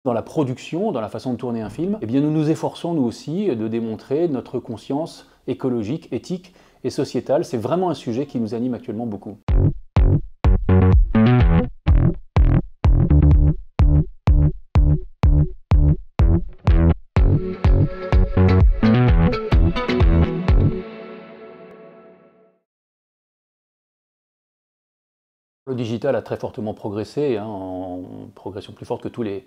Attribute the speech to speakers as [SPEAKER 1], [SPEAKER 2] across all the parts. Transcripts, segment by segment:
[SPEAKER 1] Dans la production, dans la façon de tourner un film, eh bien nous nous efforçons nous aussi de démontrer notre conscience écologique, éthique et sociétale. C'est vraiment un sujet qui nous anime actuellement beaucoup. Le digital a très fortement progressé, en progression plus forte que tous les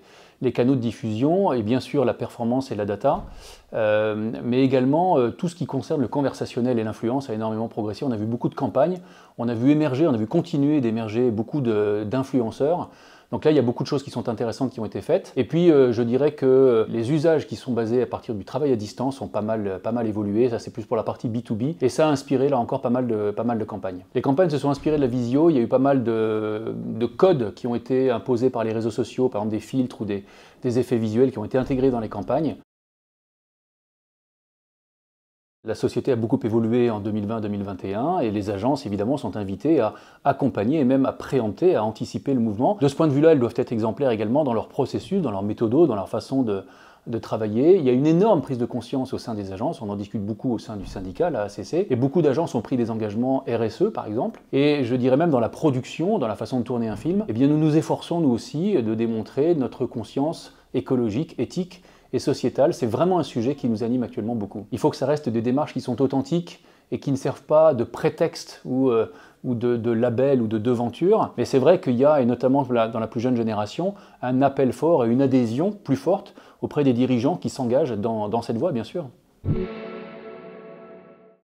[SPEAKER 1] canaux de diffusion, et bien sûr la performance et la data, mais également tout ce qui concerne le conversationnel et l'influence a énormément progressé. On a vu beaucoup de campagnes, on a vu émerger, on a vu continuer d'émerger beaucoup d'influenceurs. Donc là, il y a beaucoup de choses qui sont intéressantes qui ont été faites. Et puis, je dirais que les usages qui sont basés à partir du travail à distance ont pas mal évolué. Ça, c'est plus pour la partie B2B. Et ça a inspiré, là encore, pas mal de campagnes. Les campagnes se sont inspirées de la visio. Il y a eu pas mal de codes qui ont été imposés par les réseaux sociaux, par exemple des filtres ou des effets visuels qui ont été intégrés dans les campagnes. La société a beaucoup évolué en 2020-2021 et les agences, évidemment, sont invitées à accompagner et même à préempter, à anticiper le mouvement. De ce point de vue-là, elles doivent être exemplaires également dans leur processus, dans leur méthodo, dans leur façon de travailler. Il y a une énorme prise de conscience au sein des agences, on en discute beaucoup au sein du syndicat, la ACC, et beaucoup d'agences ont pris des engagements RSE, par exemple. Et je dirais même dans la production, dans la façon de tourner un film, eh bien nous nous efforçons, nous aussi, de démontrer notre conscience écologique, éthique et sociétale. C'est vraiment un sujet qui nous anime actuellement beaucoup. Il faut que ça reste des démarches qui sont authentiques et qui ne servent pas de prétexte ou de label ou de devanture. Mais c'est vrai qu'il y a, et notamment dans la plus jeune génération, un appel fort et une adhésion plus forte auprès des dirigeants qui s'engagent dans cette voie, bien sûr.